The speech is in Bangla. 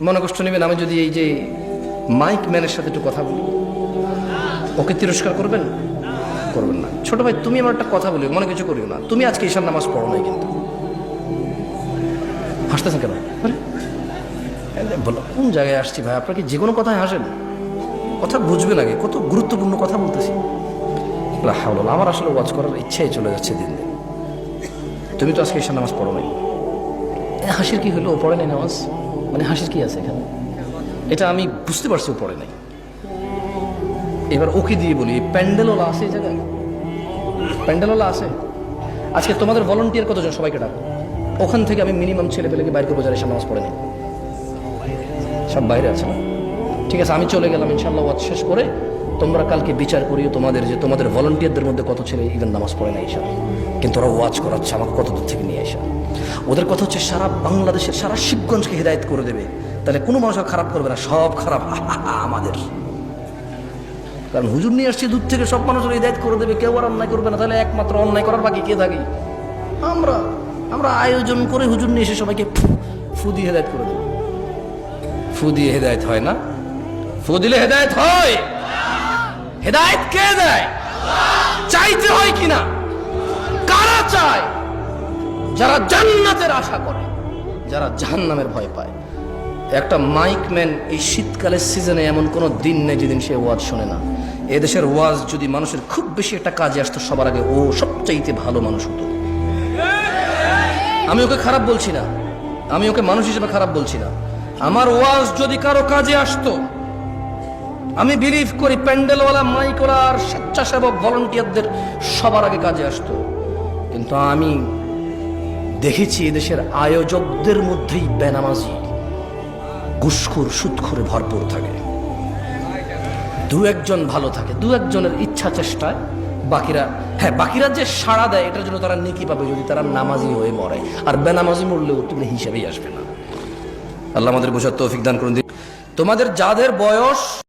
মনে কষ্ট নেবেন আমি যদি এই যে মাইক ম্যানের সাথে একটু কথা বলি, ওকে তিরস্কার করবেন? করবেন না। ছোট ভাই তুমি আমার একটা কথা বলি, মনে কিছু করিও না, তুমি আজকে ঈশার নামাজ পড়ো নাই কিন্তু। হাসতেছেন কেন? বলো কোন জায়গায় আসছি ভাই, আপনার কি যে কোনো কথায় হাসেন? কথা বুঝবেন আগে, কত গুরুত্বপূর্ণ কথা বলতেছি। আমার আসলে ওয়াজ করার ইচ্ছাই চলে যাচ্ছে দিন দিন। তুমি তো আজকে ঈশার নামাজ পড়ো নাই, হাসির কি হলো? ও পড়ে নাই নামাজ, মানে হাসির কি আছে এখানে? এটা আমি বুঝতে পারছি ও পড়ে নাই। এবার ওকে দিয়ে বলি, প্যান্ডেলওয়ালা আছে এই জায়গায়? প্যান্ডেলওয়ালা আছে? আজকে তোমাদের ভলান্টিয়ার কতজন, সবাইকে ডাকো। ওখান থেকে আমি মিনিমাম ছেলে পেলেকে বাইরে করবো যারা ঈশার নামাজ পড়ে নাই। সব বাইরে আছে না? ঠিক আছে, আমি চলে গেলাম ইনশাআল্লাহ। ওয়াজ শেষ করে তোমরা কালকে বিচার করিও তোমাদের, যে তোমাদের ভলান্টিয়ারদের মধ্যে কত ছেলে ইভেন নামাজ পড়ে না ঈশা, কিন্তু ওরা ওয়াজ করাচ্ছে আমাকে কত দূর থেকে নিয়ে আসা। ওদের কথা হচ্ছে সারা বাংলাদেশের, সারা শিবগঞ্জকে হিদায়ত করে দেবে। তাহলে কোনো মানুষ খারাপ করবে না, সব খারাপ আমাদের। কারণ হুজুর নিয়ে আসছে দূর থেকে, সব মানুষের হিদায়ত করে দেবে, কেউ আর অন্যায় করবে না। তাহলে একমাত্র অন্যায় করার বাকি কে থাকে? আমরা আমরা আয়োজন করে হুজুর নিয়ে এসে সবাইকে ফু দিয়ে হেদায়ত করে দেবো। ফু দিয়ে হেদায়ত হয় না? ফু দিলে হেদায়ত হয়? হেদায়ত কে দেয়? চাইতে হয় কিনা? কারা চায়? যারা জান্নাতের আশা করে, যারা জাহান্নামের ভয় পায়। একটা মাইকম্যান এই শীতকালের সিজনে এমন কোনো দিন নেই যেদিন সে ওয়াজ শোনে না। এদেশের ওয়াজ যদি মানুষের খুব বেশি একটা কাজে আসতো, সবার আগে ও সবচাইতে ভালো মানুষ হতো। আমি ওকে খারাপ বলছি না, আমি ওকে মানুষ হিসেবে খারাপ বলছি না। আমার ওয়াজ যদি কারো কাজে আসতো, আমি বিলিভ করি প্যান্ডেলওয়ালা, মাইকওয়ালা আর স্বেচ্ছাসেবক ভলান্টিয়ারদের সবার আগে কাজে আসতো। কিন্তু আমি দেখেছি এদেশের আয়োজকদের মধ্যেই বেনামাজি, ঘুষখোর, সুদখোরে ভরপুর থাকে। দু একজন ভালো থাকে, দু একজনের ইচ্ছা চেষ্টায়, বাকিরা যে সাড়া দেয় এটার জন্য তারা নেকি পাবে যদি তারা নামাজি হয়ে মরে। আর বেনামাজি মরলেও তুমি হিসাবেই আসবে না। আল্লাহ আমাদের বোঝার তৌফিক দান করুন। তোমাদের যাদের বয়স